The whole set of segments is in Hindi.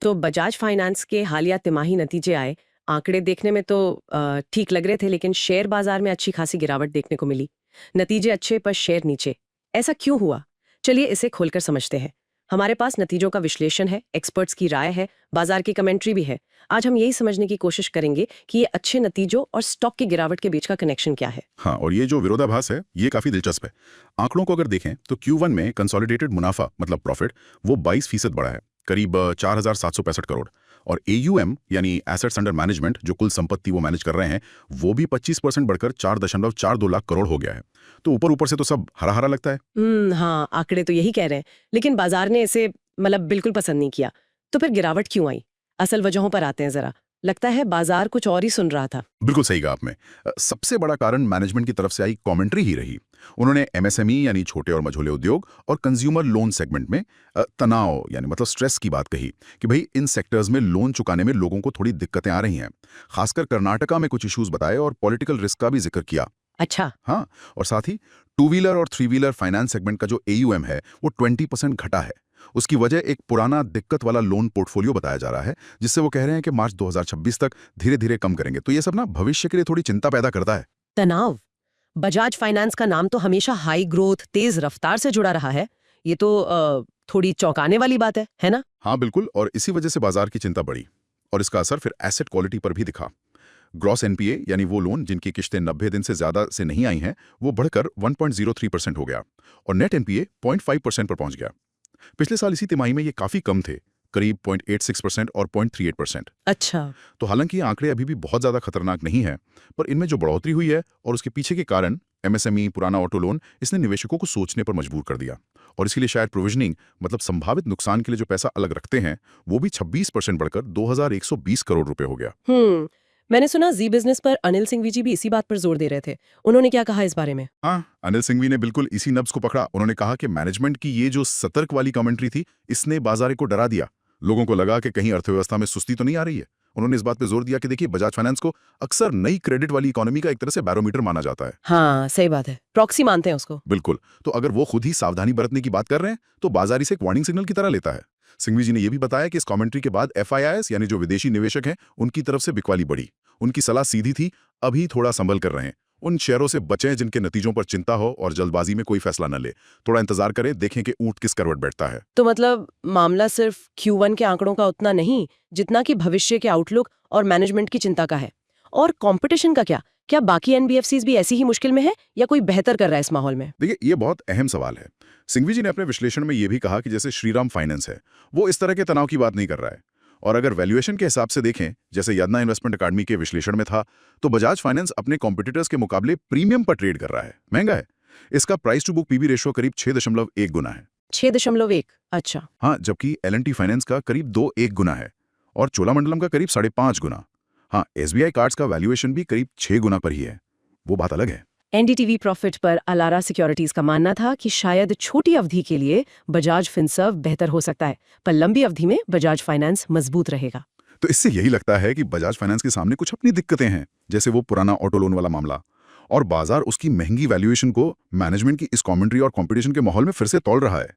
तो बजाज फाइनेंस के हालिया तिमाही नतीजे आए। आंकड़े देखने में तो ठीक लग रहे थे, लेकिन शेयर बाजार में अच्छी खासी गिरावट देखने को मिली। नतीजे अच्छे पर शेयर नीचे। ऐसा क्यों हुआ? चलिए इसे खोलकर समझते हैं। हमारे पास नतीजों का विश्लेषण है, एक्सपर्ट्स की राय है, बाजार की कमेंट्री भी है। आज हम यही समझने की कोशिश करेंगे कि ये अच्छे नतीजों और स्टॉक की गिरावट के बीच का कनेक्शन क्या है। हाँ, और ये जो विरोधाभास है ये काफी दिलचस्प है। आंकड़ों को अगर देखें तो Q1 में कंसोलिडेटेड मुनाफा मतलब प्रॉफिट वो 22% बढ़ा है, करीब 4,765 करोड़। और AUM यानी एसेट्स अंडर मैनेजमेंट, जो कुल संपत्ति वो मैनेज कर रहे हैं, वो भी 25% बढ़कर 4.42 लाख करोड़ हो गया है। तो ऊपर ऊपर से तो सब हरा हरा लगता है। हाँ, आंकड़े तो यही कह रहे हैं, लेकिन बाजार ने इसे बिल्कुल पसंद नहीं किया। तो फिर गिरावट क्यों आई? असल वजहों पर आते हैं जरा। लगता है बाजार कुछ और ही सुन रहा था। बिल्कुल सही कहा आपने। सबसे बड़ा कारण मैनेजमेंट की तरफ से आई कमेंट्री ही रही। उन्होंने MSME यानी छोटे और मझोले उद्योग और कंज्यूमर लोन सेगमेंट में तनाव यानी मतलब स्ट्रेस की बात कही कि भाई इन सेक्टर्स में लोन चुकाने में लोगों को थोड़ी दिक्कतें आ रही हैं। खासकर कर्नाटका में कुछ इश्यूज बताए और पॉलिटिकल रिस्क का भी जिक्र किया। अच्छा। हाँ, और साथ ही टू व्हीलर और थ्री व्हीलर फाइनेंस सेगमेंट का जो AUM है वो 20% घटा है। उसकी वजह एक पुराना दिक्कत वाला लोन पोर्टफोलियो बताया जा रहा है, जिससे वो कह रहे हैं कि मार्च 2026 तक धीरे धीरे कम करेंगे। तो ये सब ना भविष्य के लिए थोड़ी चिंता पैदा करता है। तनाव। बजाज फाइनेंस का नाम तो हमेशा हाई ग्रोथ, तेज रफ्तार से जुड़ा रहा है। ये तो थोड़ी चौंकाने वाली बात है ना? हाँ बिल्कुल, और इसी वजह से बाजार की चिंता बढ़ी और इसका असर फिर एसेट क्वालिटी पर भी दिखा। ग्रॉस NPA यानी वो लोन जिनकी किश्तें 90 दिन से ज्यादा से नहीं आई हैं, वो बढ़कर 1.03% हो गया और नेट NPA 0.5% पर पहुंच गया। पिछले साल इसी तिमाही में ये काफी कम थे, करीब 0.86% और 0.38%। अच्छा। तो हालांकि ये आंकड़े अभी भी बहुत ज्यादा खतरनाक नहीं है, पर इनमें जो बढ़ोतरी हुई है और उसके पीछे के कारण MSME, पुराना ऑटो लोन, इसने निवेशकों को सोचने पर मजबूर कर दिया। और इसीलिए शायद प्रोविजनिंग मतलब संभावित नुकसान के लिए जो पैसा अलग रखते हैं, वो भी 26% बढ़कर 2,120 करोड़ रुपए हो गया। मैंने सुना जी बिजनेस पर अनिल सिंघवी जी भी इसी बात पर जोर दे रहे थे। उन्होंने क्या कहा इस बारे में? हाँ, अनिल सिंघवी ने बिल्कुल इसी नब्ज को पकड़ा। उन्होंने कहा कि मैनेजमेंट की ये जो सतर्क वाली कमेंट्री थी, इसने बाजार को डरा दिया। लोगों को लगा कि कहीं अर्थव्यवस्था में सुस्ती तो नहीं आ रही है। उन्होंने इस बात पे जोर दिया कि देखिए, बजाज फाइनेंस को अक्सर नई क्रेडिट वाली इकोनॉमी का एक तरह से बैरोमीटर माना जाता है। हाँ, सही बात है। प्रॉक्सी मानते हैं उसको। बिल्कुल, तो अगर वो खुद ही सावधानी बरतने की बात कर रहे हैं, तो बाजार इसे एक वार्निंग सिग्नल की तरह लेता है। सिंघवी जी ने यह भी बताया कि इस कमेंट्री के बाद FIIs यानी जो विदेशी निवेशक हैं, उनकी तरफ से बिकवाली बढ़ी। उनकी सलाह सीधी थी, अभी थोड़ा संभल कर रहें। उन शेयरों से बचें जिनके नतीजों पर चिंता हो और जल्दबाजी में कोई फैसला न ले। थोड़ा इंतजार करें, देखें कि ऊंट किस करवट बैठता है। तो मामला सिर्फ Q1 के आंकड़ों का उतना नहीं, जितना कि भविष्य के आउटलुक और मैनेजमेंट की चिंता का है। और कंपटीशन का क्या? क्या बाकी NBFCs भी ऐसी ही मुश्किल में है या कोई बेहतर कर रहा है इस माहौल में? देखिए, ये बहुत अहम सवाल है। सिंघवी जी ने अपने विश्लेषण में ये भी कहा कि जैसे श्रीराम फाइनेंस है, वो इस तरह के तनाव की बात नहीं कर रहा है। और अगर वैल्यूएशन के हिसाब से देखें, जैसे यदना इन्वेस्टमेंट अकादमी के विश्लेषण में था, तो बजाज फाइनेंस अपने कॉम्पिटिटर्स के मुकाबले प्रीमियम पर ट्रेड कर रहा है, महंगा है। इसका price to book PB ratio करीब 6.1 गुना है। 6.1? अच्छा। हाँ, जबकि L&T फाइनेंस का करीब 2.1 गुना है और चोलामंडलम का करीब 5.5 गुना। हाँ, SBI कार्ड्स का वैल्यूएशन भी करीब 6 गुना पर ही है। वो बात अलग है। NDTV प्रॉफिट पर अलारा सिक्योरिटीज का मानना था कि शायद छोटी अवधि के लिए बजाज फिनसर्व बेहतर हो सकता है, पर लंबी अवधि में बजाज फाइनेंस मजबूत रहेगा। तो इससे यही लगता है कि बजाज फाइनेंस के सामने कुछ अपनी दिक्कतें हैं, जैसे वो पुराना ऑटो लोन वाला मामला, और बाजार उसकी महंगी वैल्यूएशन को मैनेजमेंट की इस कमेंट्री और कंपटीशन के माहौल में फिर से तौल रहा है।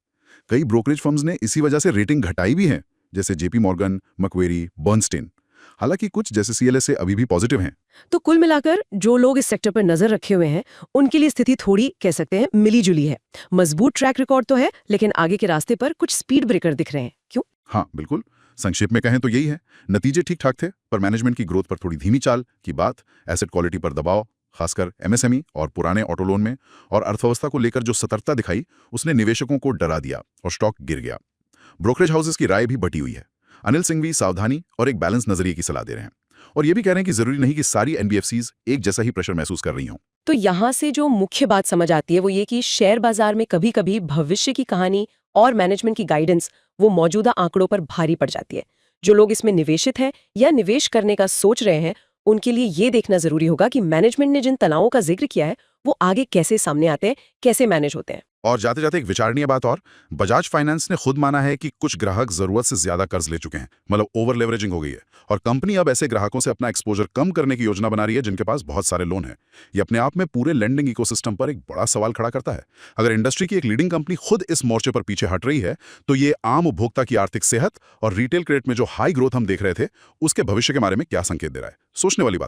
कई ब्रोकरेज फर्म्स ने इसी वजह से रेटिंग घटाई भी है, जैसे JP मॉर्गन, मक्वेरी, बर्नस्टीन। हालांकि कुछ जैसे CLSA अभी भी पॉजिटिव हैं। तो कुल मिलाकर जो लोग इस सेक्टर पर नजर रखे हुए हैं, उनके लिए स्थिति थोड़ी कह सकते हैं मिली जुली है। मजबूत ट्रैक रिकॉर्ड तो है, लेकिन आगे के रास्ते पर कुछ स्पीड ब्रेकर दिख रहे हैं। क्यों? हाँ बिल्कुल, संक्षेप में कहें तो यही है। नतीजे ठीक ठाक थे, पर मैनेजमेंट की ग्रोथ पर थोड़ी धीमी चाल की बात, एसेट क्वालिटी पर दबाव, खासकर MSME और पुराने ऑटो लोन में, और अर्थव्यवस्था को लेकर जो सतर्कता दिखाई, उसने निवेशकों को डरा दिया और स्टॉक गिर गया। ब्रोकरेज हाउसेस की राय भी बटी हुई है। अनिल सिंघवी सावधानी और एक बैलेंस नजरिए की सलाह दे रहे हैं, और ये भी कह रहे हैं कि जरूरी नहीं कि सारी NBFCs एक जैसा ही प्रेशर महसूस कर रही हों। तो यहाँ से जो मुख्य बात समझ आती है वो ये कि शेयर बाजार में कभी-कभी भविष्य की कहानी और मैनेजमेंट की गाइडेंस वो मौजूदा आंकड़ों पर भारी पड़ जाती है। जो लोग इसमें निवेशित हैं या निवेश करने का सोच रहे हैं, उनके लिए ये देखना जरूरी होगा कि मैनेजमेंट ने जिन तनावों का जिक्र किया है वो आगे कैसे सामने आते हैं, कैसे मैनेज होते हैं। और जाते जाते एक विचारणीय बात और, बजाज फाइनेंस ने खुद माना है कि कुछ ग्राहक जरूरत से ज्यादा कर्ज ले चुके हैं, मतलब ओवर लेवरेजिंग हो गई है, और कंपनी अब ऐसे ग्राहकों से अपना एक्सपोजर कम करने की योजना बना रही है जिनके पास बहुत सारे लोन हैं। ये अपने आप में पूरे लेंडिंग इकोसिस्टम पर एक बड़ा सवाल खड़ा करता है। अगर इंडस्ट्री की एक लीडिंग कंपनी खुद इस मोर्चे पर पीछे हट रही है, तो ये आम उपभोक्ता की आर्थिक सेहत और रिटेल क्रेडिट में जो हाई ग्रोथ हम देख रहे थे, उसके भविष्य के बारे में क्या संकेत दे रहा है? सोचने वाली बात है।